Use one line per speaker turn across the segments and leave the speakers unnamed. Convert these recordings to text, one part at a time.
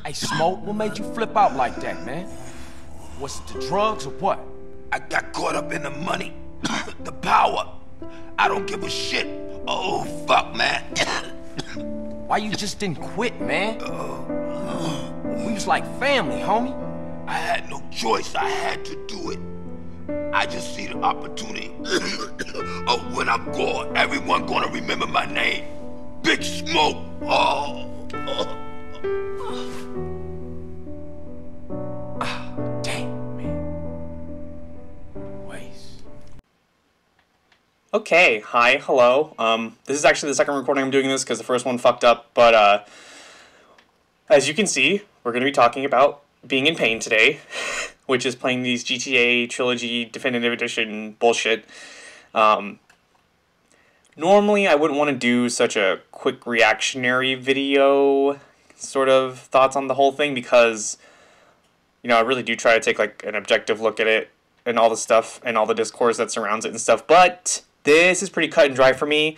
Hey, Smoke, what made you flip out like that, man? Was it the drugs or what?
I got caught up in the money, the power. I don't give a shit. Oh, fuck, man.
Why you just didn't quit, man? We was like family, homie.
I had no choice. I had to do it. I just see the opportunity. Oh, when I'm gone, everyone gonna remember my name. Big Smoke.
Damn, man. Waste.
Okay, hi, hello. This is actually the second recording I'm doing this because the first one fucked up, but as you can see, we're going to be talking about being in pain today, which is playing these GTA Trilogy Definitive Edition bullshit. Normally I wouldn't want to do such a quick reactionary video, sort of thoughts on the whole thing, because, you know, I really do try to take like an objective look at it and all the stuff and all the discourse that surrounds it and stuff, but this is pretty cut and dry for me,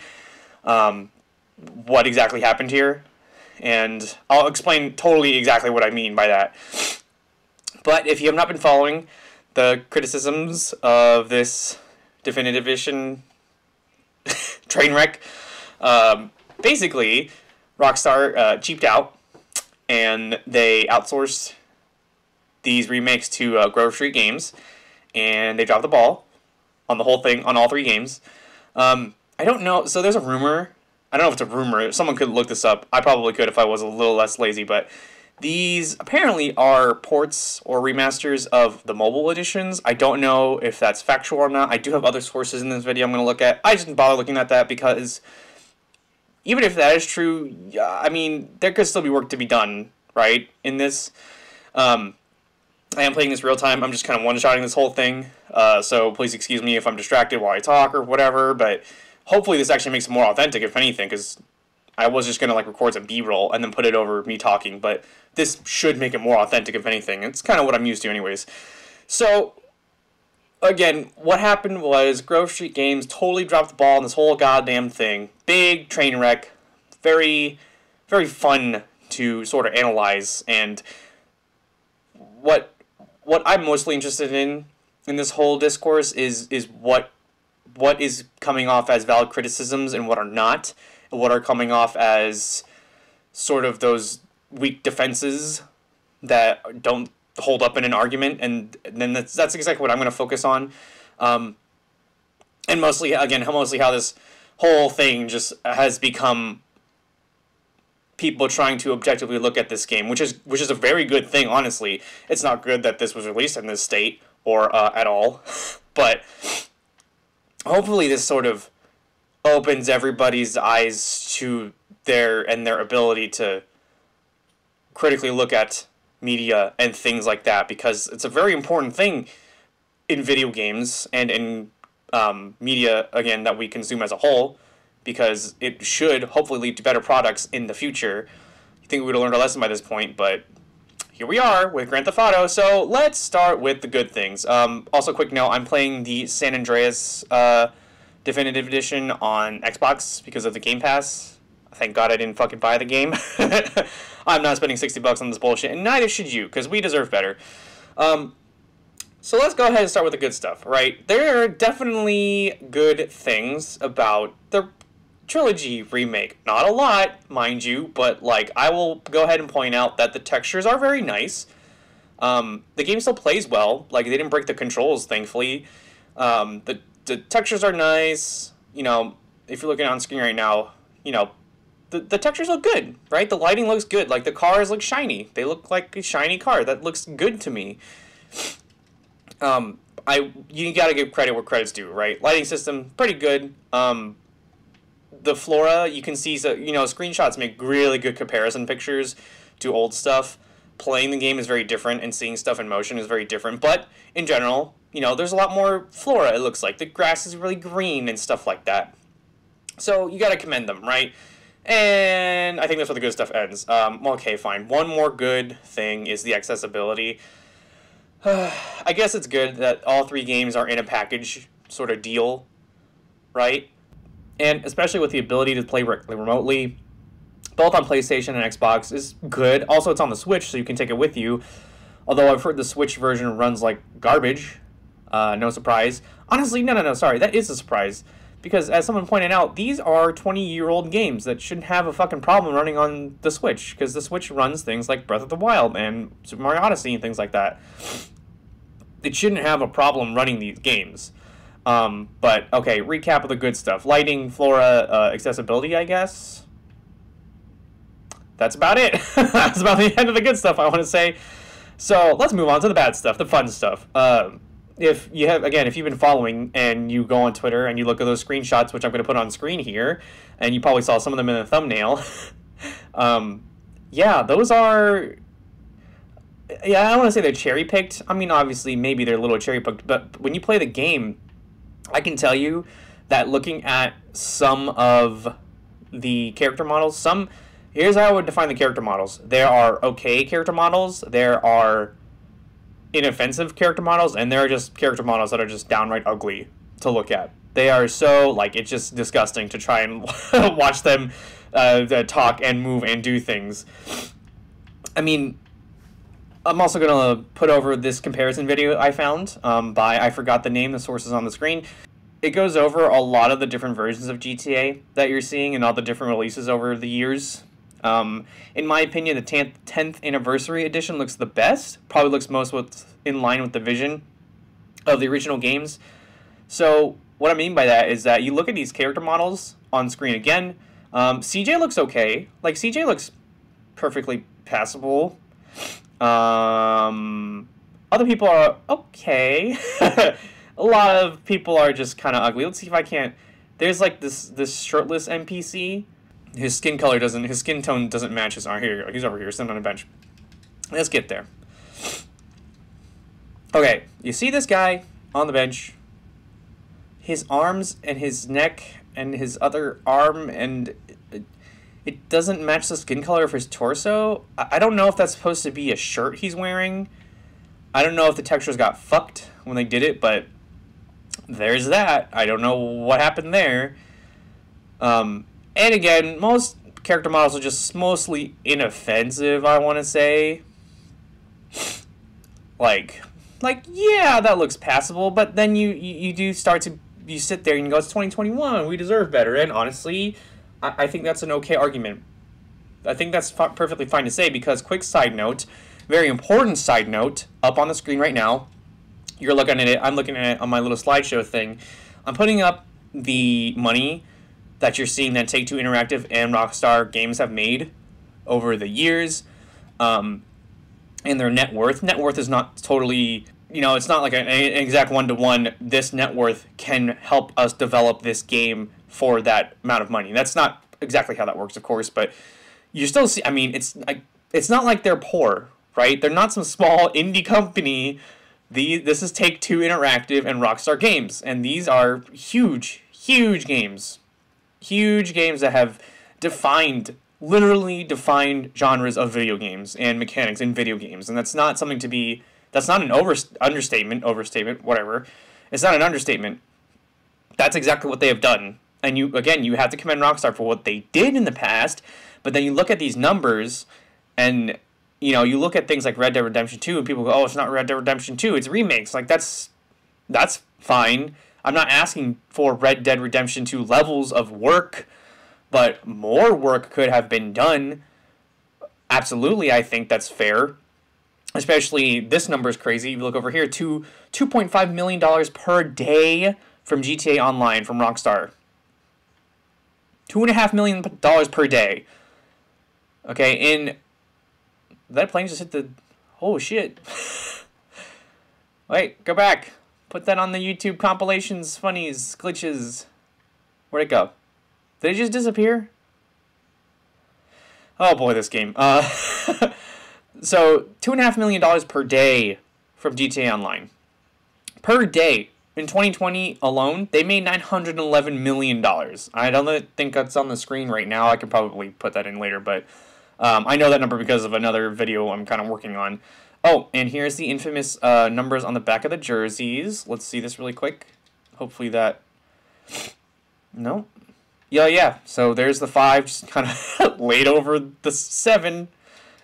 what exactly happened here, and I'll explain totally exactly what I mean by that. But if you have not been following the criticisms of this Definitive Edition train wreck, basically, Rockstar cheaped out, and they outsourced these remakes to Grove Street Games, and they dropped the ball on the whole thing, on all three games. I don't know, so there's a rumor, I don't know if it's a rumor, someone could look this up, I probably could if I was a little less lazy, but these apparently are ports or remasters of the mobile editions. I don't know if that's factual or not. I do have other sources in this video I'm going to look at. I just didn't bother looking at that because even if that is true, I mean, there could still be work to be done, right, in this. I am playing this real time. I'm just kind of one-shotting this whole thing, so please excuse me if I'm distracted while I talk or whatever, but hopefully this actually makes it more authentic, if anything, because I was just going to like record some B-roll and then put it over me talking, but this should make it more authentic, if anything. It's kind of what I'm used to anyways. So, again, what happened was Grove Street Games totally dropped the ball on this whole goddamn thing. Big train wreck. Very, very fun to sort of analyze, and what I'm mostly interested in this whole discourse is what is coming off as valid criticisms and what are not, and what are coming off as sort of those weak defenses that don't hold up in an argument, and then that's exactly what I'm going to focus on, and mostly how this whole thing just has become people trying to objectively look at this game, which is a very good thing, honestly. It's not good that this was released in this state, or at all, but hopefully this sort of opens everybody's eyes to their ability to critically look at media and things like that, because it's a very important thing in video games and in media, again, that we consume as a whole, because it should hopefully lead to better products in the future. I think we would have learned a lesson by this point, but here we are with Grand Theft Auto, so let's start with the good things. Also, quick note, I'm playing the San Andreas Definitive Edition on Xbox because of the Game Pass. Thank God I didn't fucking buy the game. I'm not spending $60 on this bullshit, and neither should you, because we deserve better. So let's go ahead and start with the good stuff, right? There are definitely good things about the Trilogy remake. Not a lot, mind you, but like I will go ahead and point out that the textures are very nice. The game still plays well. Like, they didn't break the controls, thankfully. The textures are nice. You know, if you're looking on screen right now, you know, the textures look good, right? The lighting looks good. Like, the cars look shiny. They look like a shiny car. That looks good to me. You gotta give credit where credit's due, right? Lighting system, pretty good. The flora, you can see, so, you know, screenshots make really good comparison pictures to old stuff. Playing the game is very different, and seeing stuff in motion is very different. But, in general, you know, there's a lot more flora, it looks like. The grass is really green and stuff like that. So, you gotta commend them, right? And I think that's where the good stuff ends. Okay, fine. One more good thing is the accessibility. I guess it's good that all three games are in a package sort of deal, right? And especially with the ability to play remotely, both on PlayStation and Xbox, is good. Also, it's on the Switch, so you can take it with you. Although I've heard the Switch version runs like garbage. No surprise. Honestly, no, sorry. That is a surprise. Because, as someone pointed out, these are 20-year-old games that shouldn't have a fucking problem running on the Switch. Because the Switch runs things like Breath of the Wild and Super Mario Odyssey and things like that. It shouldn't have a problem running these games. But, okay, recap of the good stuff. Lighting, flora, accessibility, I guess. That's about it. That's about the end of the good stuff, I want to say. So, let's move on to the bad stuff, the fun stuff. If you've been following and you go on Twitter and you look at those screenshots, which I'm going to put on screen here, and you probably saw some of them in the thumbnail, yeah, those are... Yeah, I don't want to say they're cherry-picked. I mean, obviously, maybe they're a little cherry-picked, but when you play the game, I can tell you that looking at some of the character models, here's how I would define the character models. There are okay character models, there are inoffensive character models, and there are just character models that are just downright ugly to look at. They are so, like, it's just disgusting to try and watch them talk and move and do things. I mean, I'm also going to put over this comparison video I found by, I forgot the name, the source is on the screen. It goes over a lot of the different versions of GTA that you're seeing and all the different releases over the years. In my opinion, the 10th anniversary edition looks the best. Probably looks most in line with the vision of the original games. So what I mean by that is that you look at these character models on screen again. CJ looks okay. Like, CJ looks perfectly passable. Other people are okay. A lot of people are just kind of ugly. Let's see if I can't... There's like this shirtless NPC. His skin tone doesn't match his arm. Here you go. He's over here, sitting on a bench. Let's get there. Okay, you see this guy on the bench. His arms and his neck and his other arm, and it doesn't match the skin color of his torso. I don't know if that's supposed to be a shirt he's wearing. I don't know if the textures got fucked when they did it, but there's that. I don't know what happened there. And again, most character models are just mostly inoffensive, I want to say. Like, yeah, that looks passable, but then you do start to, you sit there and you go, it's 2021, we deserve better, and honestly, I think that's an okay argument. I think that's perfectly fine to say, because quick side note, very important side note, up on the screen right now, you're looking at it, I'm looking at it on my little slideshow thing, I'm putting up the money that you're seeing that Take-Two Interactive and Rockstar Games have made over the years, and their net worth. Net worth is not totally, it's not like an exact one-to-one, this net worth can help us develop this game for that amount of money. That's not exactly how that works, of course, but you still see, I mean, it's not like they're poor, right? They're not some small indie company. This is Take-Two Interactive and Rockstar Games, and these are huge, huge games. Huge games that have literally defined genres of video games and mechanics in video games. And that's not something to be, that's not an overstatement, whatever. It's not an understatement. That's exactly what they have done. And you have to commend Rockstar for what they did in the past, but then you look at these numbers and, you look at things like Red Dead Redemption 2 and people go, oh, it's not Red Dead Redemption 2, it's remakes. Like, that's fine. I'm not asking for Red Dead Redemption 2 levels of work, but more work could have been done. Absolutely, I think that's fair. Especially, this number is crazy. You look over here, $2.5 million per day from GTA Online from Rockstar. $2.5 million per day. Okay, and that plane just hit the... Oh, shit. Wait, go back. Put that on the YouTube compilations, funnies, glitches. Where'd it go? Did it just disappear? Oh boy, this game. So, $2.5 million per day from GTA Online. Per day. In 2020 alone, they made $911 million. I don't think that's on the screen right now. I can probably put that in later, but I know that number because of another video I'm kind of working on. Oh, and here's the infamous numbers on the back of the jerseys. Let's see this really quick. Hopefully that... No? yeah. So there's the 5 just kind of laid over the 7,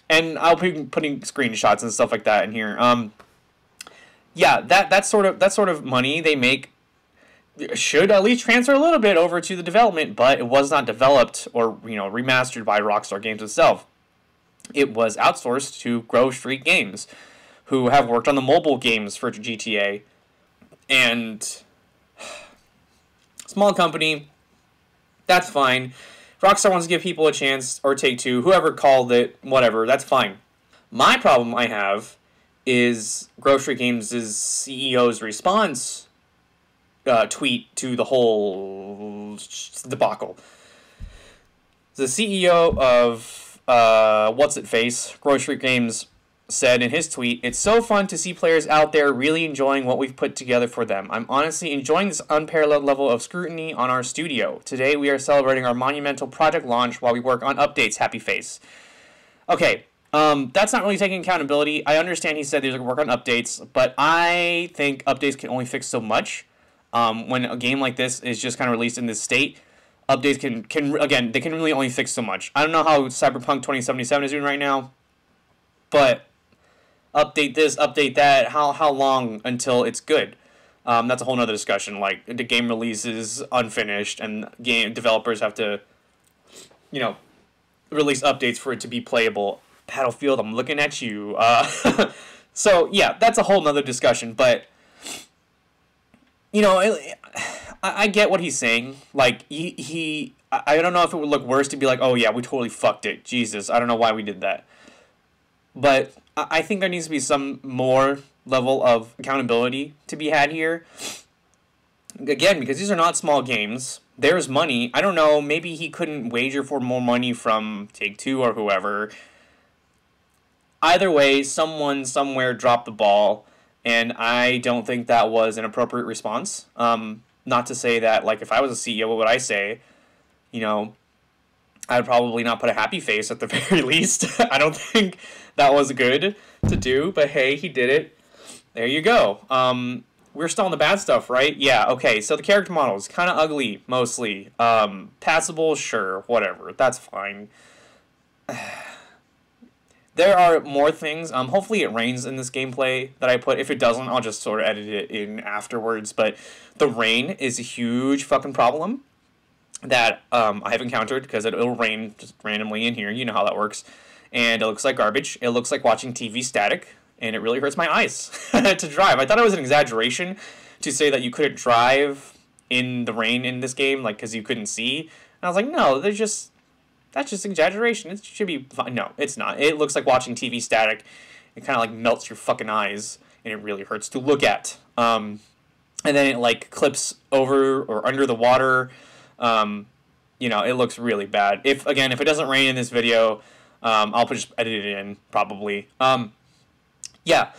and I'll be putting screenshots and stuff like that in here. Yeah, that sort of money they make should at least transfer a little bit over to the development, but it was not developed or remastered by Rockstar Games itself. It was outsourced to Grove Street Games, who have worked on the mobile games for GTA. And small company, that's fine. Rockstar wants to give people a chance, or Take-Two, whoever called it, whatever, that's fine. My problem I have is Grove Street Games' CEO's response tweet to the whole debacle. The CEO of What's-It-Face, Grove Street Games, said in his tweet, "It's so fun to see players out there really enjoying what we've put together for them. I'm honestly enjoying this unparalleled level of scrutiny on our studio. Today we are celebrating our monumental project launch while we work on updates, happy face." Okay, that's not really taking accountability. I understand he said there's work on updates, but I think updates can only fix so much. When a game like this is just kind of released in this state, updates they can really only fix so much. I don't know how Cyberpunk 2077 is doing right now, but update this, update that, how long until it's good? That's a whole nother discussion. Like, the game releases unfinished, and game developers have to, release updates for it to be playable. Battlefield, I'm looking at you. So, yeah, that's a whole nother discussion, but I get what he's saying. Like, I don't know if it would look worse to be like, oh yeah, we totally fucked it. Jesus, I don't know why we did that. But I think there needs to be some more level of accountability to be had here. Again, because these are not small games. There's money. I don't know, maybe he couldn't wager for more money from Take-Two or whoever. Either way, someone somewhere dropped the ball. And I don't think that was an appropriate response. Not to say that, like, if I was a CEO, what would I say? I'd probably not put a happy face at the very least. I don't think that was good to do, but hey, he did it. There you go. We're still on the bad stuff, right? Yeah, okay, so the character models, kind of ugly, mostly. Passable, sure, whatever, that's fine. There are more things. Hopefully it rains in this gameplay that I put. If it doesn't, I'll just sort of edit it in afterwards. But the rain is a huge fucking problem that I have encountered, because it'll rain just randomly in here. You know how that works. And it looks like garbage. It looks like watching TV static. And it really hurts my eyes to drive. I thought it was an exaggeration to say that you couldn't drive in the rain in this game, like, because you couldn't see. And I was like, no, that's just exaggeration. It should be fine. No, it's not. It looks like watching TV static. It kind of like melts your fucking eyes, and it really hurts to look at. And then it like clips over or under the water. It looks really bad. If it doesn't rain in this video, I'll just edit it in probably. The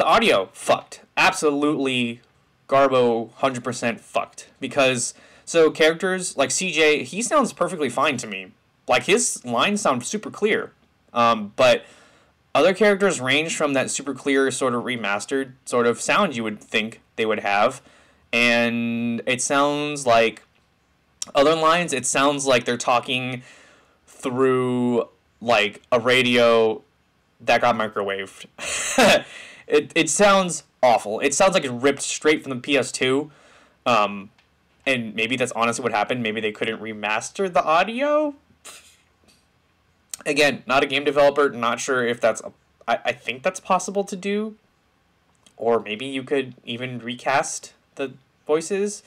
audio fucked. Absolutely garbo 100% fucked, because so characters like CJ, he sounds perfectly fine to me. Like, his lines sound super clear. But other characters range from that super clear sort of remastered sort of sound you would think they would have. And it sounds like other lines, it sounds like they're talking through like a radio that got microwaved. It sounds awful. It sounds like it's ripped straight from the PS2. And maybe that's honestly what happened. Maybe they couldn't remaster the audio. Again, not a game developer. Not sure if that's... I think that's possible to do. Or maybe you could even recast the voices.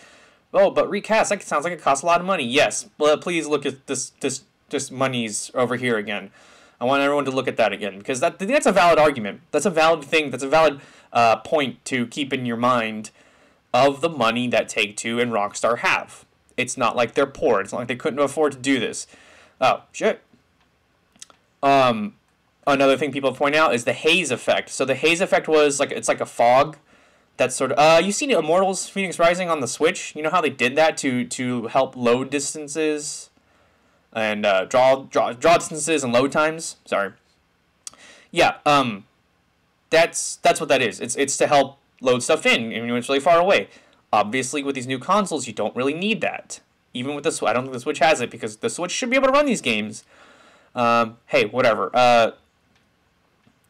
Oh, but recast, that sounds like it costs a lot of money. Yes, but please look at this monies over here again. I want everyone to look at that again, because that's a valid argument. That's a valid thing. That's a valid point to keep in your mind of the money that Take-Two and Rockstar have. It's not like they're poor. It's not like they couldn't afford to do this. Oh, shit. Another thing people point out is the Haze Effect. So the Haze Effect was it's like a fog that's sort of... you seen Immortals Phoenix Rising on the Switch? You know how they did that to help load distances and draw distances and load times? Sorry. Yeah, that's what that is. It's to help load stuff in, even when it's really far away. Obviously, with these new consoles, you don't really need that. even with the Switch. I don't think the Switch has it because the Switch should be able to run these games. Hey, whatever.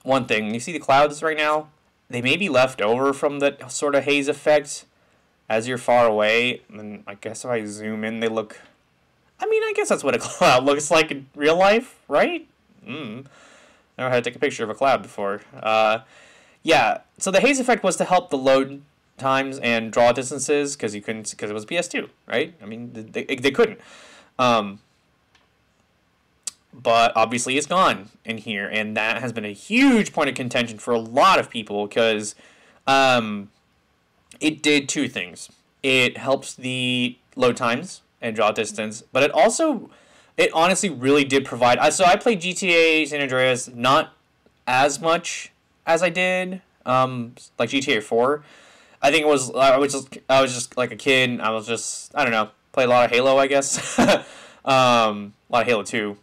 One thing, you see the clouds right now? They may be left over from the sort of haze effect as you're far away. And I guess if I zoom in, they look... I mean, I guess that's what a cloud looks like in real life, right? Never had to take a picture of a cloud before. Yeah, so the haze effect was to help the load times and draw distances because it was PS2, right? I mean, they couldn't. But obviously it's gone in here, and that has been a huge point of contention for a lot of people because it did two things. It helps the load times and draw distance, but it honestly really did provide... So I played GTA San Andreas not as much as I did like GTA 4. I think I was just like a kid. I don't know, play a lot of Halo, I guess. A lot of Halo 2.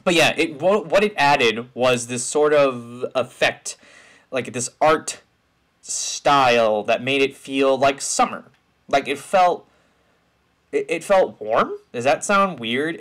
But yeah, what it added was this sort of effect, like this art style that made it feel like summer. Like it felt warm. Does that sound weird?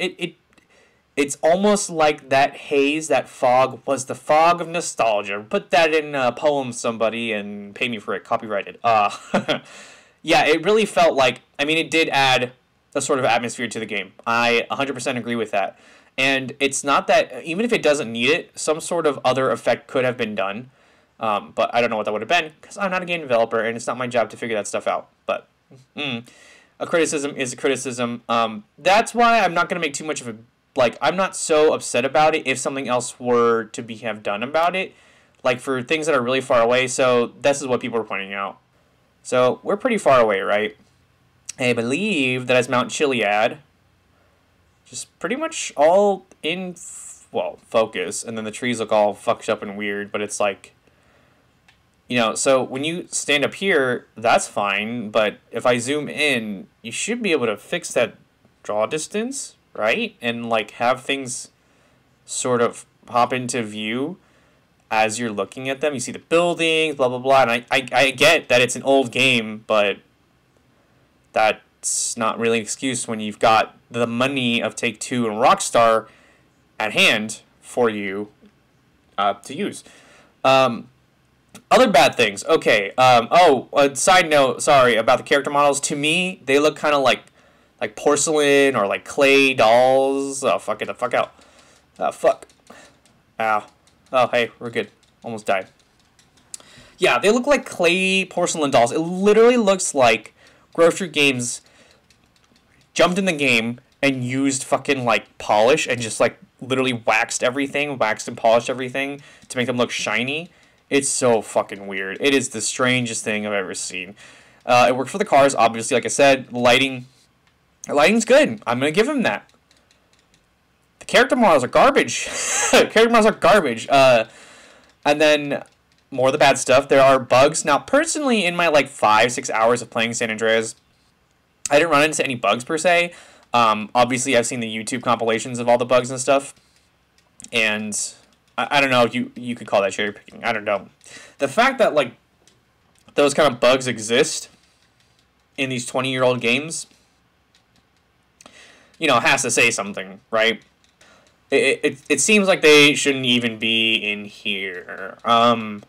It's almost like that haze, that fog was the fog of nostalgia. Put that in a poem, somebody, and pay me for it. Copyrighted. Yeah, it really felt like, I mean, it did add a sort of atmosphere to the game. I 100% agree with that. And it's not that, even if it doesn't need it, some sort of other effect could have been done. But I don't know what that would have been, because I'm not a game developer, and it's not my job to figure that stuff out. But a criticism is a criticism. That's why I'm not going to make too much of a... Like, I'm not so upset about it if something else were to have done about it. Like, for things that are really far away. So, this is what people are pointing out. So, we're pretty far away, right? I believe that is Mount Chiliad. Just pretty much all in, focus. And then the trees look all fucked up and weird. But it's like, so when you stand up here, that's fine. But if I zoom in, you should be able to fix that draw distance, right? And, like, have things sort of pop into view as you're looking at them. You see the buildings, blah, blah, blah. And I get that it's an old game, but that's not really an excuse when you've got the money of Take-Two and Rockstar at hand for you to use. Other bad things. Okay. A side note, sorry, about the character models. To me, they look kind of like porcelain or like clay dolls. Oh, fuck it the fuck out. Fuck. Ow. Oh, hey, we're good. Almost died. Yeah, they look like clay porcelain dolls. It literally looks like Grocery Games jumped in the game and used fucking, like, polish and just, like, literally waxed and polished everything to make them look shiny. It's so fucking weird. It is the strangest thing I've ever seen. It worked for the cars, obviously. Like I said, lighting's good. I'm going to give him that. The character models are garbage. And then more of the bad stuff. There are bugs. Now, personally, in my, like, 5-6 hours of playing San Andreas, I didn't run into any bugs, per se. Obviously, I've seen the YouTube compilations of all the bugs and stuff. And I don't know if you could call that cherry picking. I don't know. The fact that, like, those kind of bugs exist in these 20-year-old games, has to say something, right? It seems like they shouldn't even be in here. And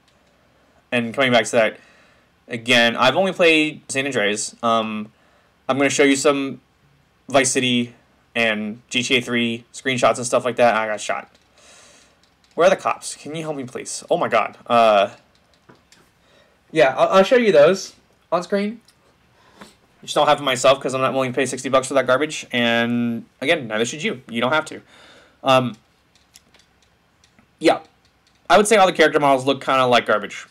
coming back to that, again, I've only played San Andreas. I'm going to show you some Vice City and GTA 3 screenshots and stuff like that. I got shot. Where are the cops? Can you help me, please? Oh my god. Yeah, I'll show you those on screen. I just don't have them myself because I'm not willing to pay $60 for that garbage. And again, neither should you. You don't have to. Yeah. I would say all the character models look kind of like garbage.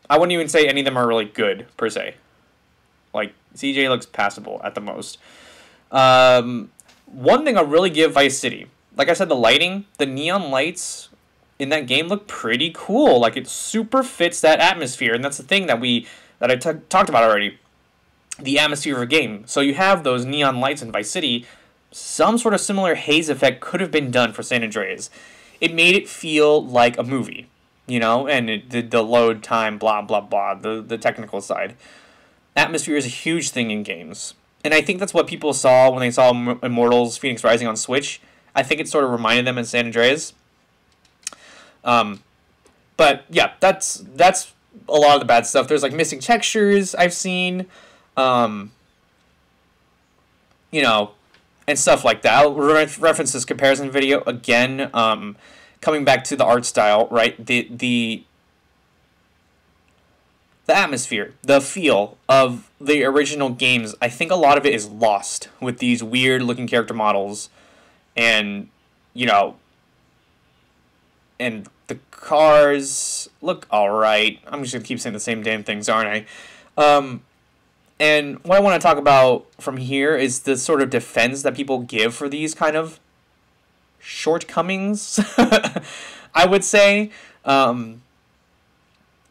I wouldn't even say any of them are really good, per se. Like, CJ looks passable at the most. One thing I'll really give Vice City, like I said, the lighting, the neon lights in that game look pretty cool. Like, it super fits that atmosphere, and that's the thing that I talked about already. The atmosphere of a game. So you have those neon lights in Vice City. Some sort of similar haze effect could have been done for San Andreas. It made it feel like a movie, and the load time, blah, blah, blah, the technical side. Atmosphere is a huge thing in games. And I think that's what people saw when they saw Immortals Phoenix Rising on Switch. I think it sort of reminded them of San Andreas. But yeah, that's a lot of the bad stuff. There's like missing textures I've seen, you know, and stuff like that. I'll reference this comparison video again. Coming back to the art style, right? The atmosphere, the feel of the original games, I think a lot of it is lost with these weird looking character models, and you know, and the cars look alright. I'm just gonna keep saying the same damn things, aren't I? And what I want to talk about from here is the sort of defense that people give for these kind of shortcomings. I would say.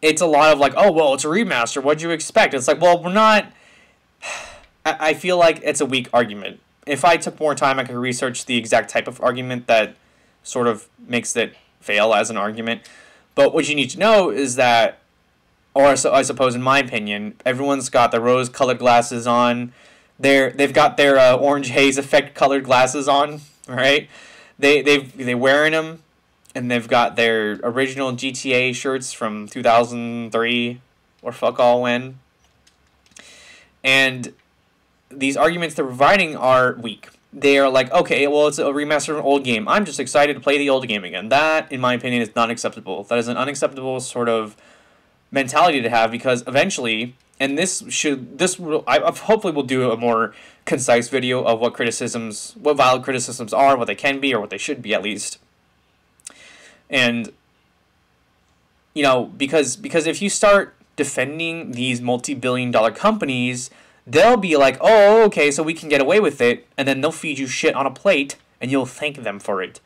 It's a lot of like, oh, well, it's a remaster. What'd you expect? It's like, well, we're not... I feel like it's a weak argument. If I took more time, I could research the exact type of argument that sort of makes it fail as an argument. But what you need to know is that, or so I suppose in my opinion, everyone's got their rose-colored glasses on. They've got their orange haze effect colored glasses on, right? They're wearing them. And they've got their original GTA shirts from 2003 or fuck all when. And these arguments they're providing are weak. They are like, okay, well, it's a remaster of an old game. I'm just excited to play the old game again. That, in my opinion, is not acceptable. That is an unacceptable sort of mentality to have, because eventually, and I hopefully will do a more concise video of what valid criticisms are, what they can be, or what they should be at least. And, you know, because if you start defending these multi-billion-dollar companies, they'll be like, oh, okay, so we can get away with it, and then they'll feed you shit on a plate, and you'll thank them for it.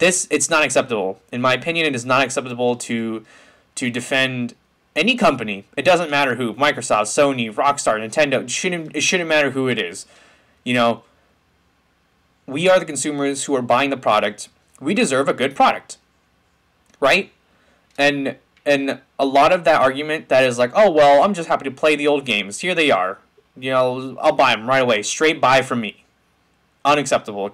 It's not acceptable. In my opinion, it is not acceptable to defend any company. It doesn't matter who. Microsoft, Sony, Rockstar, Nintendo. It shouldn't matter who it is. You know, we are the consumers who are buying the product. We deserve a good product. Right? And a lot of that argument that is like, oh, well, I'm just happy to play the old games. Here they are. You know, I'll buy them right away. Straight buy from me. Unacceptable.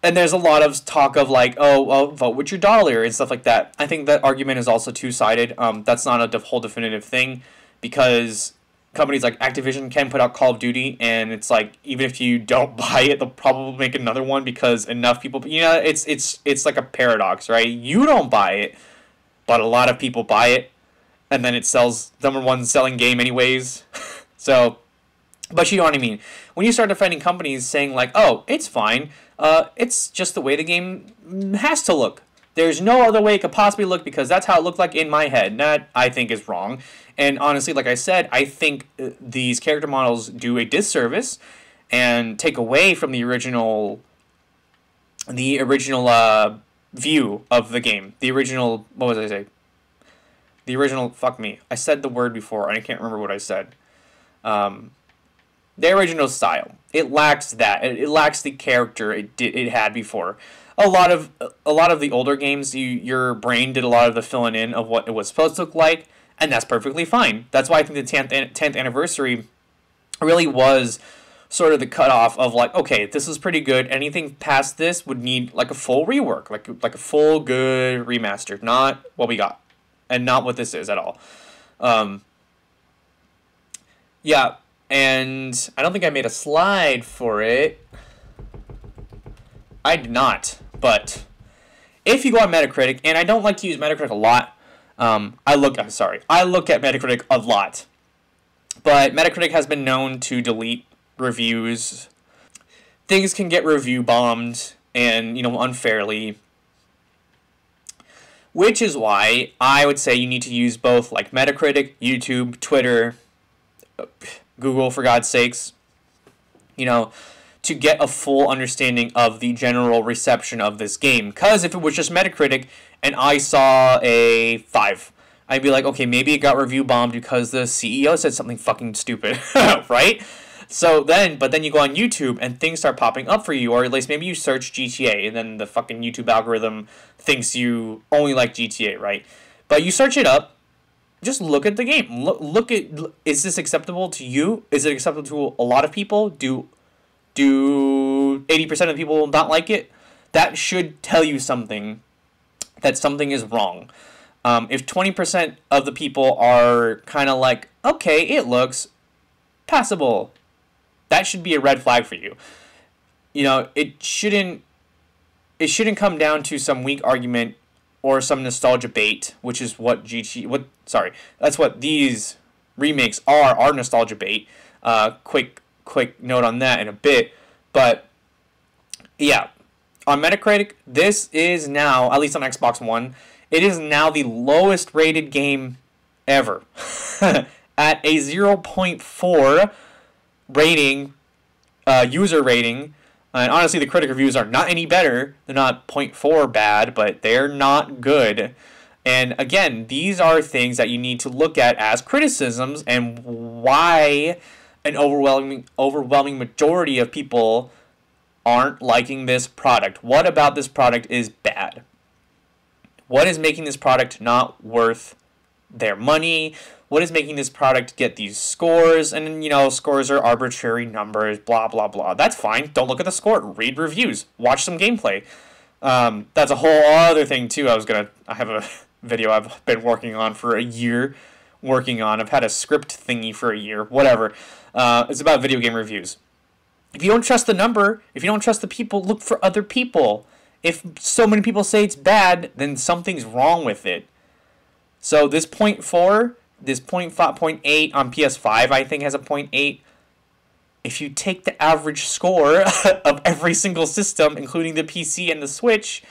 And there's a lot of talk of like, oh, well, vote with your dollar and stuff like that. I think that argument is also two-sided. That's not a whole definitive thing, because companies like Activision can put out Call of Duty, and it's like, even if you don't buy it, they'll probably make another one because enough people, you know, it's like a paradox, right? You don't buy it, but a lot of people buy it, and then it sells, number one selling game anyways. So, but you know what I mean. When you start defending companies saying like, oh, it's fine, it's just the way the game has to look. There's no other way it could possibly look because that's how it looked like in my head. That, I think, is wrong. And honestly, like I said, I think these character models do a disservice and take away from the original view of the game. The original, what was I say? The original, fuck me. I said the word before, and I can't remember what I said. The original style. It lacks that. It lacks the character it had before. A lot of the older games, your brain did a lot of the filling in of what it was supposed to look like, and that's perfectly fine. That's why I think the 10th anniversary really was sort of the cutoff of like, okay, this is pretty good. Anything past this would need like a full rework, like a full good remaster, not what we got, and not what this is at all. Yeah, and I don't think I made a slide for it. I did not, but if you go on Metacritic, and I don't like to use Metacritic a lot. I look at Metacritic a lot, but Metacritic has been known to delete reviews. Things can get review bombed, and you know, unfairly, which is why I would say you need to use both, like Metacritic, YouTube, Twitter, Google, for God's sakes, you know, to get a full understanding of the general reception of this game. Because if it was just Metacritic and I saw a 5, I'd be like, okay, maybe it got review bombed because the CEO said something fucking stupid, right? So but then you go on YouTube and things start popping up for you, or at least maybe you search GTA and then the fucking YouTube algorithm thinks you only like GTA, right? But you search it up just look at the game. Look at, is this acceptable to you? Is it acceptable to a lot of people? Do 80% of people not like it? That should tell you something, that something is wrong. If 20% of the people are kind of like, okay, it looks passable, that should be a red flag for you. You know, it shouldn't come down to some weak argument or some nostalgia bait, which is what that's what these remakes are nostalgia bait. Quick note on that in a bit. But yeah, on Metacritic, this is now, at least on Xbox One, it is now the lowest rated game ever. At a 0.4 rating, user rating. And honestly, the critic reviews are not any better. They're not 0.4 bad, but they're not good. And again, these are things that you need to look at as criticisms, and why an overwhelming majority of people aren't liking this product. What about this product is bad? What is making this product not worth their money? What is making this product get these scores? And, you know, scores are arbitrary numbers, blah, blah, blah. That's fine. Don't look at the score. Read reviews. Watch some gameplay. That's a whole other thing, too. I have a video I've been working on for a year. I've had a script thingy for a year. Whatever. It's about video game reviews. If you don't trust the number, if you don't trust the people, look for other people. If so many people say it's bad, then something's wrong with it. So this 0.4, this 0.8 on PS5, I think, has a 0.8. If you take the average score of every single system, including the PC and the Switch,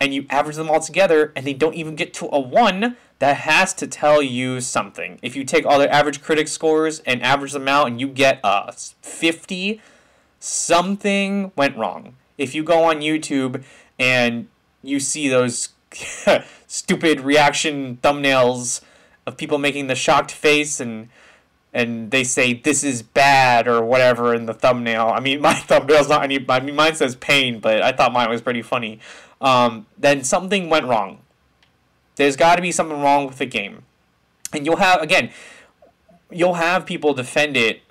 and you average them all together, and they don't even get to a 1, that has to tell you something. If you take all the average critic scores and average them out, and you get a 50, something went wrong. If you go on YouTube and you see those stupid reaction thumbnails of people making the shocked face and they say this is bad or whatever in the thumbnail. I mean, my thumbnail's not any. I mean, mine says pain, but I thought mine was pretty funny. Then something went wrong. There's got to be something wrong with the game, and you'll have people defend it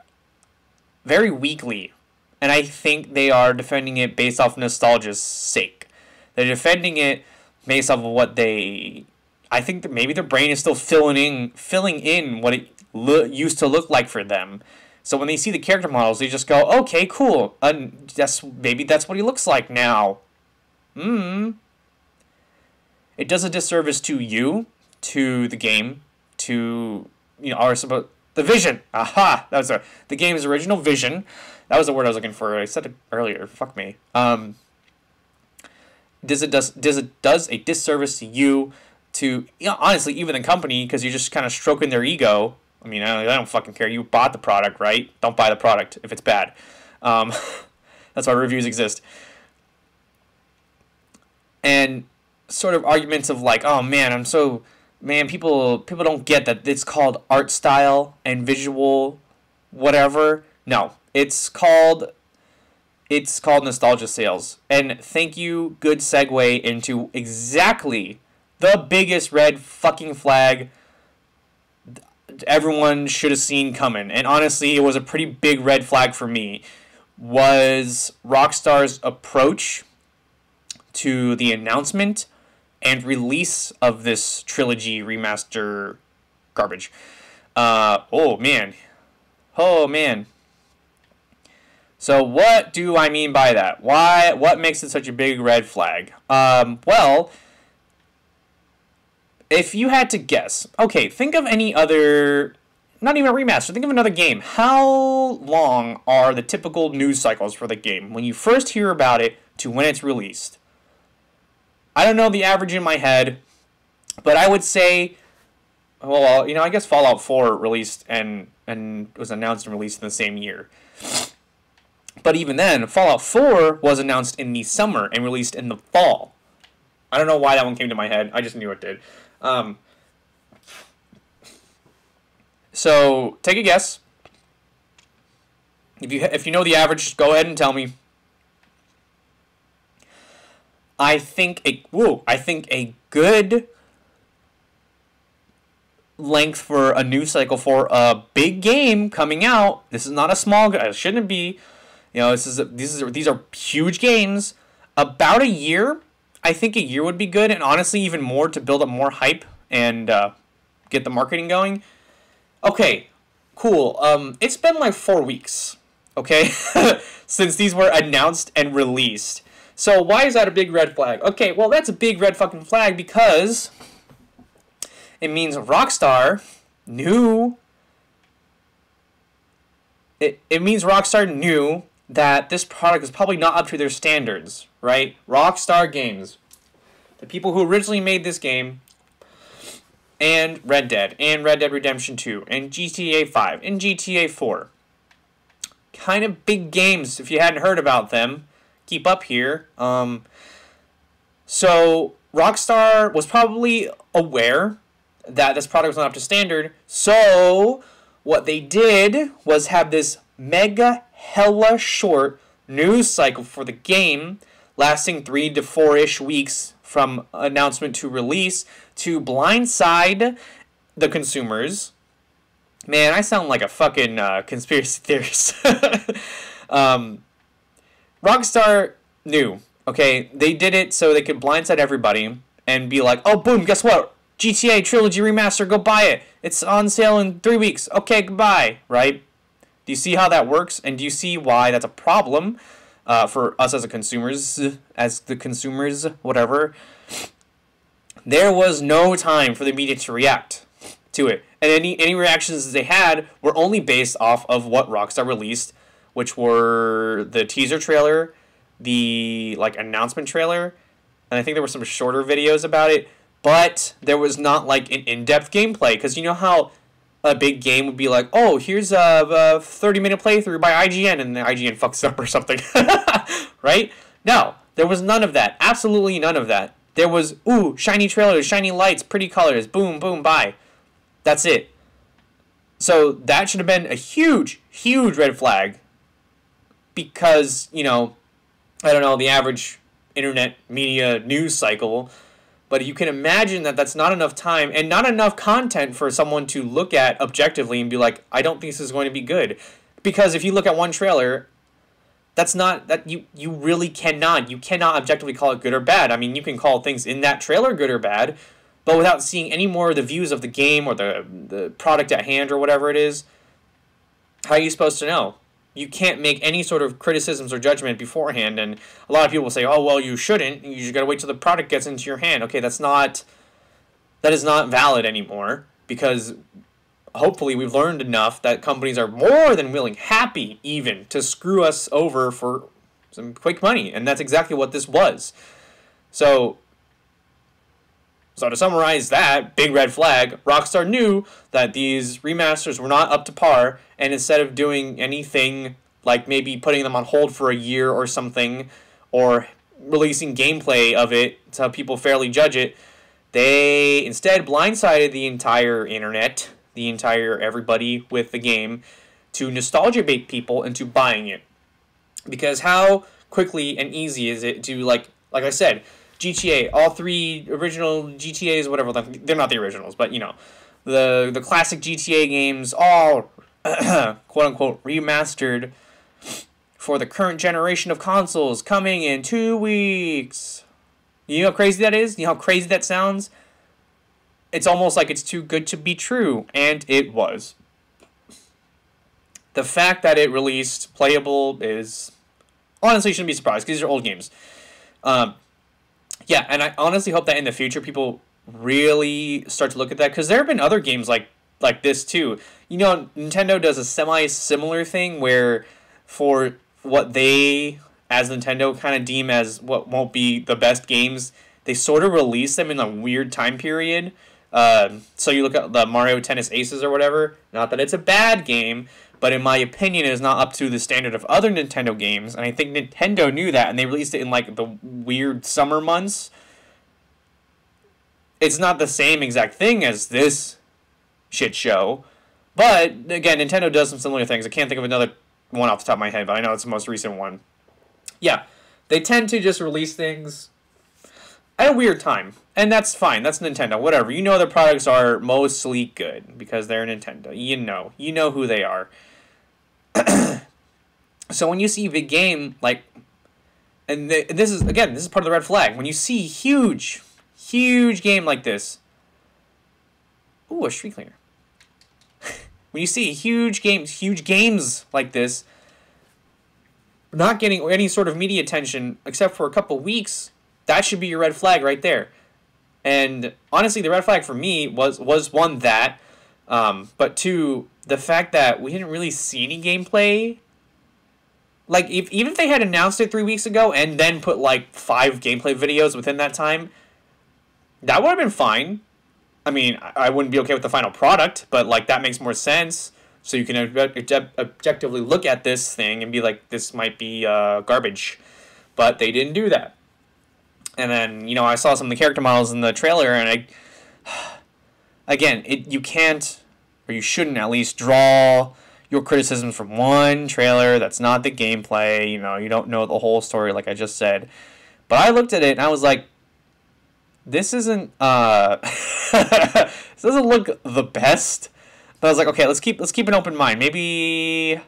very weakly. And I think they are defending it based off nostalgia's sake. They're defending it based off of what I think that maybe their brain is still filling in what it used to look like for them. So when they see the character models, they just go, okay, cool. Maybe that's what he looks like now. It does a disservice to you, to the game, to, you know, the vision. Aha! That was the game's original vision. That was the word I was looking for. I said it earlier. Fuck me. Does a disservice to you, to, you know, honestly, even the company, because you're just kind of stroking their ego. I mean, I don't fucking care. You bought the product, right? Don't buy the product if it's bad. That's why reviews exist. And sort of arguments of like, oh man, people don't get that it's called art style and visual whatever. No, it's called nostalgia sales. And thank you, good segue into exactly the biggest red fucking flag everyone should have seen coming. And honestly, it was a pretty big red flag for me, was Rockstar's approach to the announcement and release of this trilogy remaster garbage. Oh man. So what do I mean by that? What makes it such a big red flag? Well, if you had to guess, okay, think of any other, not even a remaster, think of another game. How long are the typical news cycles for the game when you first hear about it to when it's released? I don't know the average in my head, but I would say, well, you know, I guess Fallout 4 released and was announced and released in the same year. But even then, Fallout 4 was announced in the summer and released in the fall. I don't know why that one came to my head. I just knew it did. So take a guess. If you know the average, just go ahead and tell me. I think a good length for a news cycle for a big game coming out. This is not a small. It shouldn't be. You know, these are huge games. About a year. I think a year would be good, and honestly, even more to build up more hype and get the marketing going. Okay, cool. It's been like 4 weeks. Okay, since these were announced and released. So why is that a big red flag? Okay, well that's a big red fucking flag because it means Rockstar knew. It means Rockstar knew that this product is probably not up to their standards, right? Rockstar Games, the people who originally made this game, and Red Dead Redemption 2, and GTA 5, and GTA 4. Kind of big games, if you hadn't heard about them. Keep up here. So Rockstar was probably aware that this product was not up to standard, so what they did was have this mega hella short news cycle for the game, lasting 3 to 4-ish weeks from announcement to release, to blindside the consumers. Man, I sound like a fucking conspiracy theorist. Rockstar knew, okay? They did it so they could blindside everybody and be like, oh, boom, guess what? GTA Trilogy Remaster, go buy it. It's on sale in 3 weeks. Okay, goodbye, right? Do you see how that works? And do you see why that's a problem for us as the consumers, whatever? There was no time for the media to react to it. And any reactions they had were only based off of what Rockstar released, which were the teaser trailer, the announcement trailer, and I think there were some shorter videos about it, but there was not like an in-depth gameplay, because you know how a big game would be like, oh, here's a 30-minute playthrough by IGN, and the IGN fucks it up or something, right? No, there was none of that. Absolutely none of that. There was, ooh, shiny trailers, shiny lights, pretty colors, boom, boom, bye. That's it. So that should have been a huge, huge red flag, because, you know, I don't know, the average internet media news cycle, but you can imagine that that's not enough time and not enough content for someone to look at objectively and be like, I don't think this is going to be good. Because if you look at one trailer, that's not, that you really cannot objectively call it good or bad. I mean, you can call things in that trailer good or bad, but without seeing any more of the views of the game or the product at hand or whatever it is, how are you supposed to know? You can't make any sort of criticisms or judgment beforehand, and a lot of people will say, oh, well, you shouldn't. You just gotta wait till the product gets into your hand. Okay, that is not valid anymore, because hopefully we've learned enough that companies are more than willing, happy even, to screw us over for some quick money, and that's exactly what this was. So to summarize that, big red flag, Rockstar knew that these remasters were not up to par, and instead of doing anything like maybe putting them on hold for a year or something, or releasing gameplay of it so people fairly judge it, they instead blindsided the entire internet, the entire everybody with the game, to nostalgia bait people into buying it. Because how quickly and easy is it to, like I said, GTA, all 3 original GTAs, whatever, they're not the originals, but, you know, the classic GTA games, all, quote-unquote, remastered for the current generation of consoles, coming in 2 weeks. You know how crazy that is? You know how crazy that sounds? It's almost like it's too good to be true, and it was. The fact that it released playable is, honestly, you shouldn't be surprised, because these are old games. Yeah, and I honestly hope that in the future people really start to look at that, because there have been other games like this too. You know, Nintendo does a semi-similar thing where for what they, as Nintendo, kind of deem as what won't be the best games, they sort of release them in a weird time period. So you look at the Mario Tennis Aces or whatever, not that it's a bad game, but in my opinion, it is not up to the standard of other Nintendo games, and I think Nintendo knew that, and they released it in, like, the weird summer months. It's not the same exact thing as this shit show, but, again, Nintendo does some similar things. I can't think of another one off the top of my head, but I know it's the most recent one. Yeah, they tend to just release things at a weird time. And that's fine. That's Nintendo. Whatever. You know their products are mostly good because they're Nintendo. You know who they are. So when you see a big game like, and this is part of the red flag. When you see huge game like this, ooh, a street cleaner. When you see huge games like this, not getting any sort of media attention except for a couple weeks, that should be your red flag right there. And honestly, the red flag for me was one that, but two, the fact that we didn't really see any gameplay. Like, even if they had announced it 3 weeks ago and then put, like, 5 gameplay videos within that time, that would have been fine. I mean, I wouldn't be okay with the final product, but, like, that makes more sense. So you can objectively look at this thing and be like, this might be garbage. But they didn't do that. And then, you know, I saw some of the character models in the trailer, and again, you can't, or you shouldn't at least, draw your criticisms from one trailer that's not the gameplay. You know, you don't know the whole story, like I just said. But I looked at it and I was like, this isn't this doesn't look the best. But I was like, okay, let's keep an open mind. Maybe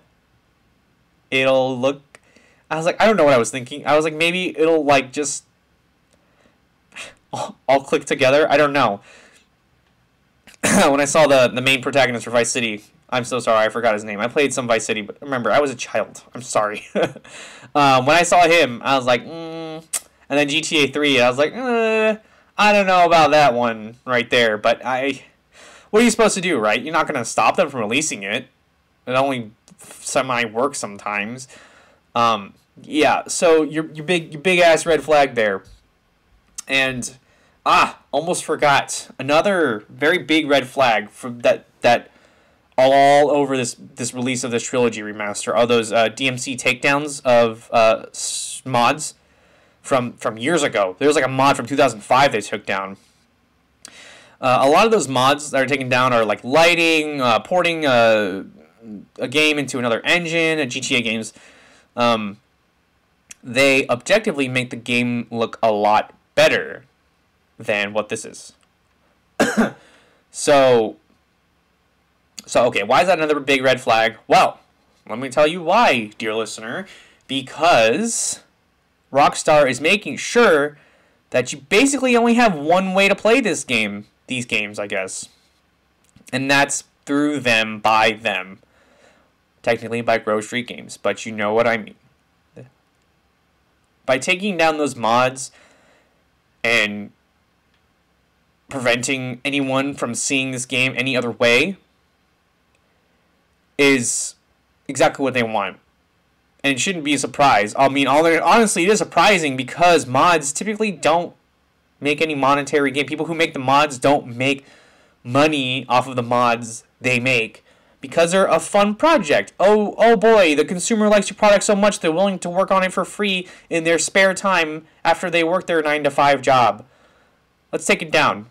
it'll look, I was like, I don't know what I was thinking. I was like, maybe it'll like just all click together. I don't know. When I saw the main protagonist for Vice City, I'm so sorry, I forgot his name. I played some Vice City, but remember, I was a child. I'm sorry. When I saw him, I was like, and then GTA 3, I was like, I don't know about that one right there. But what are you supposed to do, right? You're not going to stop them from releasing it. It only semi-works sometimes. Yeah, so your big ass red flag there. And, almost forgot. Another very big red flag from that all over this release of this trilogy remaster are those DMC takedowns of mods from years ago. There was like a mod from 2005 they took down. A lot of those mods that are taken down are like lighting, porting a game into another engine, and GTA games. They objectively make the game look a lot better than what this is. So okay, why is that another big red flag? Well, let me tell you why, dear listener. Because Rockstar is making sure that you basically only have one way to play these games, I guess. And that's through them, by them. Technically by Grove Street Games, but you know what I mean. By taking down those mods and preventing anyone from seeing this game any other way is exactly what they want. And it shouldn't be a surprise. I mean, honestly, it is surprising because mods typically don't make any monetary gain. People who make the mods don't make money off of the mods they make because they're a fun project. Oh boy, the consumer likes your product so much they're willing to work on it for free in their spare time after they work their 9-to-5 job. Let's take it down.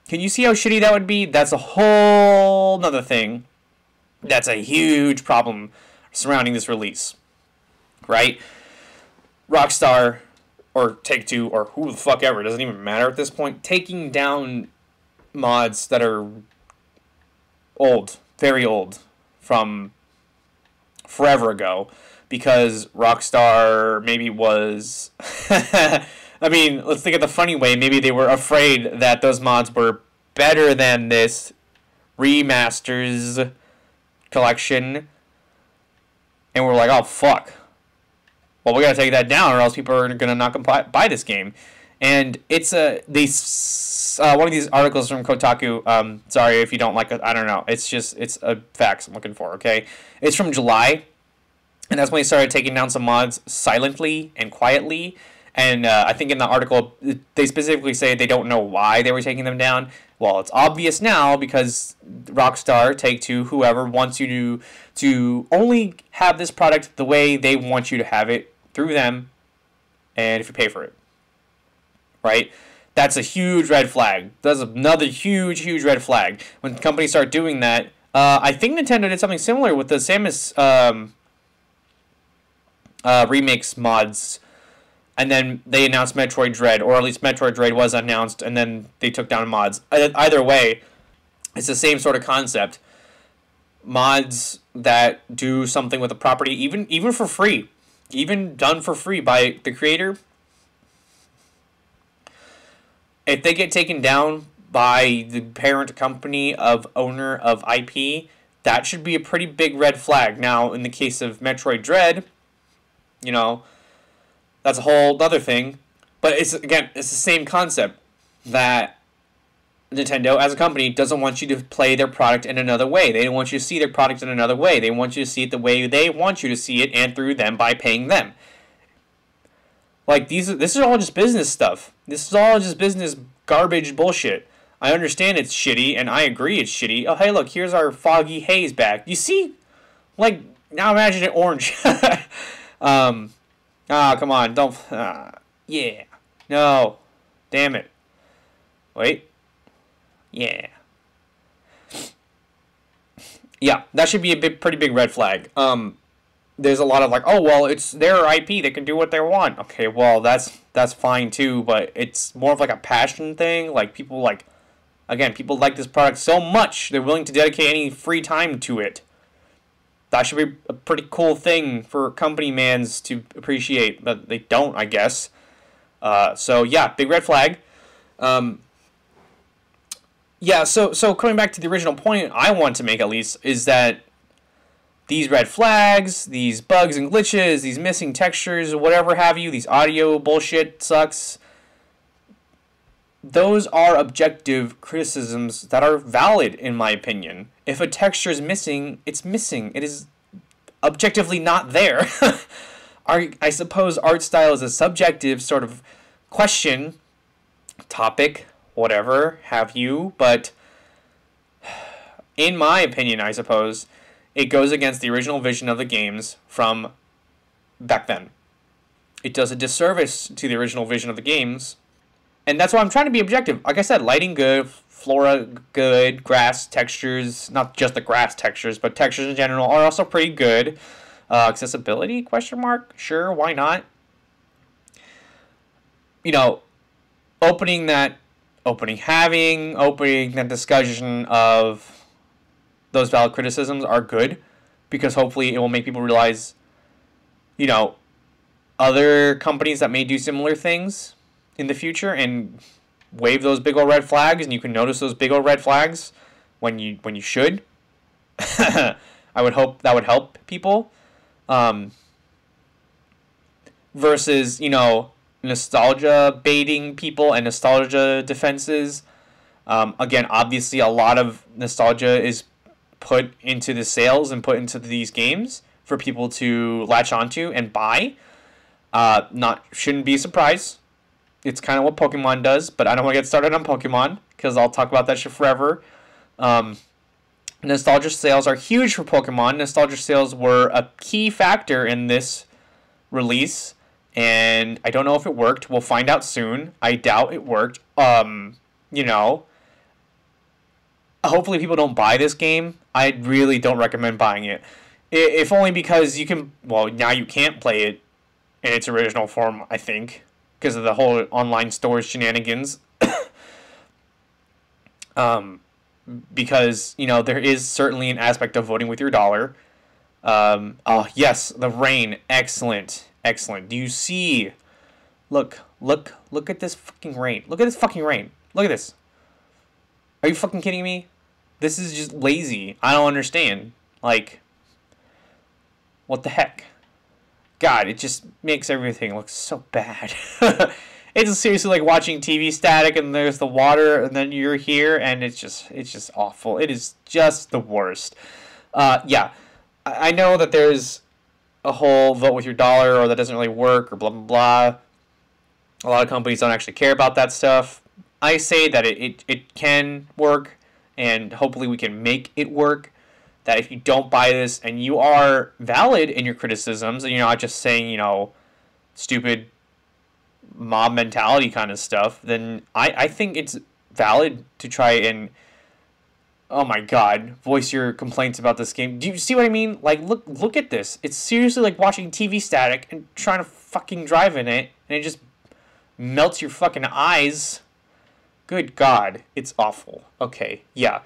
Can you see how shitty that would be? That's a whole nother thing. That's a huge problem surrounding this release. Right? Rockstar, or Take-Two, or who the fuck ever, it doesn't even matter at this point, taking down mods that are old, very old, from forever ago, because Rockstar maybe was... I mean, let's think of the funny way. Maybe they were afraid that those mods were better than this remasters collection, and we're like, oh fuck, well, we gotta take that down or else people are gonna not buy this game. And it's one of these articles from Kotaku, sorry if you don't like it, I don't know, it's a facts I'm looking for, okay? It's from July, and that's when they started taking down some mods silently and quietly. And I think in the article, they specifically say they don't know why they were taking them down. Well, it's obvious now because Rockstar, Take-Two, whoever wants you to only have this product the way they want you to have it through them, and if you pay for it. Right? That's a huge red flag. That's another huge red flag. When companies start doing that, I think Nintendo did something similar with the Samus remix mods and then they announced Metroid Dread, or at least Metroid Dread was announced, and then they took down mods. Either way, it's the same sort of concept. Mods that do something with a property, even for free, even done for free by the creator, if they get taken down by the parent company of owner of IP, that should be a pretty big red flag. Now, in the case of Metroid Dread, you know, that's a whole other thing. But it's the same concept that Nintendo, as a company, doesn't want you to play their product in another way. They don't want you to see their product in another way. They want you to see it the way they want you to see it, and through them by paying them. Like, this is all just business stuff. This is all just business garbage bullshit. I understand it's shitty, and I agree it's shitty. Oh, hey, look, here's our foggy haze back. You see? Like, now imagine it orange. Come on, don't... yeah. No. Damn it. Wait. Yeah. Yeah, that should be a pretty big red flag. There's a lot of like, oh, well, it's their IP. They can do what they want. Okay, well, that's fine, too, but it's more of like a passion thing. Like, people like... Again, people like this product so much, they're willing to dedicate any free time to it. That should be a pretty cool thing for company mans to appreciate, but they don't, I guess. So, yeah, big red flag. Yeah, so coming back to the original point I want to make, at least, is that these red flags, these bugs and glitches, these missing textures, whatever have you, these audio bullshit sucks... Those are objective criticisms that are valid, in my opinion. If a texture is missing, it's missing. It is objectively not there. I suppose art style is a subjective sort of question, topic, whatever have you, but in my opinion, I suppose, it goes against the original vision of the games from back then. It does a disservice to the original vision of the games. And that's why I'm trying to be objective. Like I said, lighting good, flora good, grass textures, not just the grass textures, but textures in general are also pretty good. Accessibility, question mark? Sure, why not? You know, opening that discussion of those valid criticisms are good, because hopefully it will make people realize, you know, other companies that may do similar things in the future and wave those big old red flags, and you can notice those big old red flags when you should. I would hope that would help people. Versus, you know, nostalgia baiting people and nostalgia defenses. Again, obviously a lot of nostalgia is put into the sales and put into these games for people to latch onto and buy. Shouldn't be a surprise. It's kind of what Pokemon does, but I don't want to get started on Pokemon, because I'll talk about that shit forever. Nostalgia sales are huge for Pokemon. Nostalgia sales were a key factor in this release, and I don't know if it worked. We'll find out soon. I doubt it worked. You know, hopefully people don't buy this game. I really don't recommend buying it. If only because you can, well, now you can't play it in its original form, I think, because of the whole online store shenanigans. Because, you know, there is certainly an aspect of voting with your dollar. Oh, yes, the rain. Excellent. Excellent. Do you see? Look at this fucking rain. Look at this fucking rain. Look at this. Are you fucking kidding me? This is just lazy. I don't understand. Like, what the heck? God, it just makes everything look so bad. It's seriously like watching TV static, and there's the water, and then you're here, and it's just awful. It is just the worst. Yeah, I know that there's a whole vote with your dollar, or that doesn't really work, or blah, blah, blah. A lot of companies don't actually care about that stuff. I say that it can work, and hopefully we can make it work. That if you don't buy this, and you are valid in your criticisms, and you're not just saying, you know, stupid mob mentality kind of stuff, then I think it's valid to try and Oh my god, voice your complaints about this game. Do you see what I mean? Like, look at this. It's seriously like watching TV static and trying to fucking drive in it, and it just melts your fucking eyes. Good god, it's awful. Okay, yeah.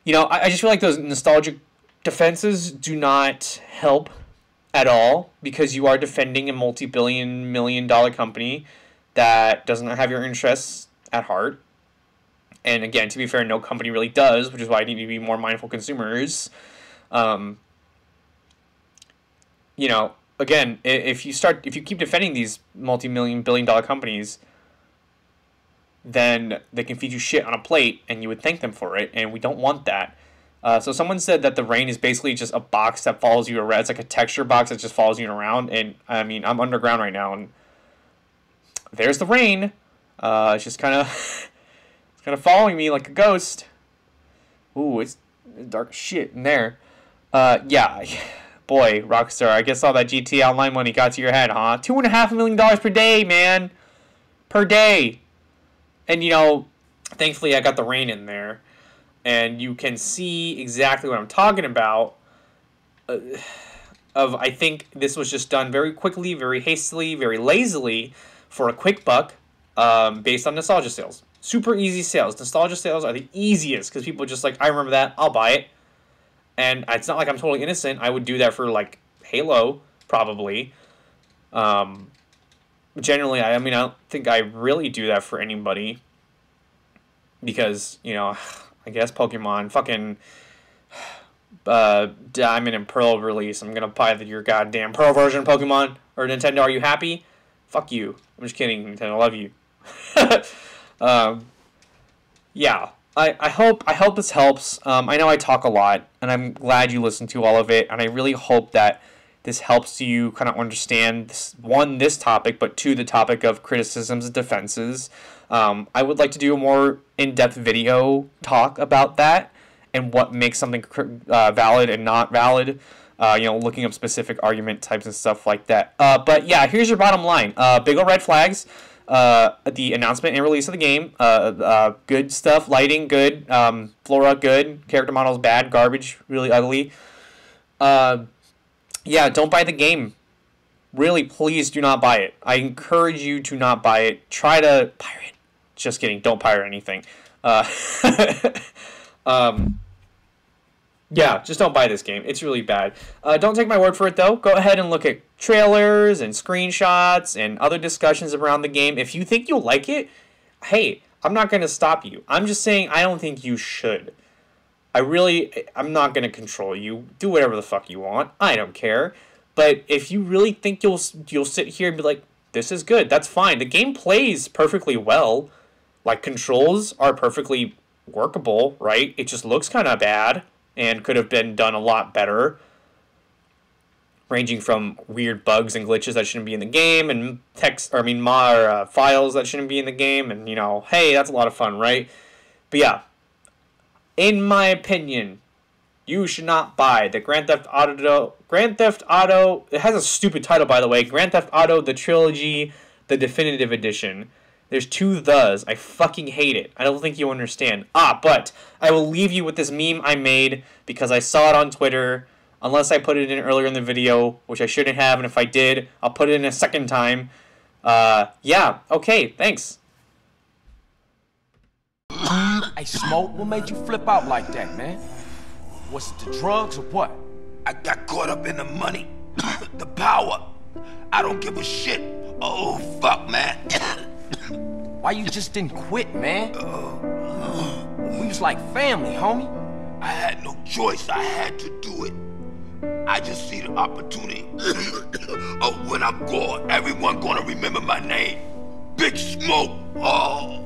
You know, I just feel like those nostalgic defenses do not help at all, because you are defending a multi-billion, million-dollar company that doesn't have your interests at heart. And again, to be fair, no company really does, which is why I need to be more mindful consumers. You know, again, if you keep defending these multi-million, billion-dollar companies, then they can feed you shit on a plate, and you would thank them for it, and we don't want that. So someone said that the rain is basically just a box that follows you around. It's like a texture box that just follows you around, and I mean, I'm underground right now, and there's the rain. It's just kind of... kind of following me like a ghost. Ooh, it's dark shit in there. Yeah. Boy, Rockstar, I guess all that GTA Online money got to your head, huh? $2.5 million per day, man. Per day. And, you know, thankfully I got the rain in there. And you can see exactly what I'm talking about. I think this was just done very quickly, very hastily, very lazily for a quick buck, based on nostalgia sales. Super easy sales. Nostalgia sales are the easiest because people are just like, I remember that, I'll buy it. And it's not like I'm totally innocent. I would do that for, like, Halo, probably. Generally, I mean, I don't think I really do that for anybody. Because, you know, I guess Pokemon, fucking Diamond and Pearl release. I'm gonna buy your goddamn Pearl version of Pokemon. Or Nintendo, are you happy? Fuck you. I'm just kidding, Nintendo, I love you. Yeah, I hope this helps. I know I talk a lot, and I'm glad you listened to all of it, and I really hope that this helps you kind of understand, this topic, but two, the topic of criticisms and defenses. I would like to do a more in-depth video talk about that, and what makes something valid and not valid. You know, looking up specific argument types and stuff like that. But yeah, here's your bottom line. Big ol' red flags. The announcement and release of the game, good stuff, lighting good, flora good, character models bad, garbage, really ugly. Yeah, don't buy the game. Really, please do not buy it. I encourage you to not buy it. Try to pirate. Just kidding, don't pirate anything. Yeah, just don't buy this game. It's really bad. Don't take my word for it, though. Go ahead and look at trailers and screenshots and other discussions around the game. If you think you'll like it, hey, I'm not going to stop you. I'm just saying I don't think you should. I'm not going to control you. Do whatever the fuck you want. I don't care. But if you really think you'll sit here and be like, this is good, that's fine. The game plays perfectly well. Like, controls are perfectly workable, right? It just looks kind of bad and could have been done a lot better, ranging from weird bugs and glitches that shouldn't be in the game, and files that shouldn't be in the game, and, you know, hey, that's a lot of fun, right? But yeah, in my opinion, you should not buy the Grand Theft Auto, it has a stupid title, by the way, Grand Theft Auto The Trilogy, the Definitive Edition. There's two thes. I fucking hate it. I don't think you understand. But I will leave you with this meme I made because I saw it on Twitter. Unless I put it in earlier in the video, which I shouldn't have, and if I did, I'll put it in a second time. Yeah, okay, thanks.
Hey, Smoke, what made you flip out like that, man? Was it the drugs or what?
I got caught up in the money, the power. I don't give a shit. Oh, fuck, man.
Why you just didn't quit, man? We was like family, homie.
I had no choice. I had to do it. I just see the opportunity of when I'm gone, everyone gonna remember my name. Big Smoke. Oh.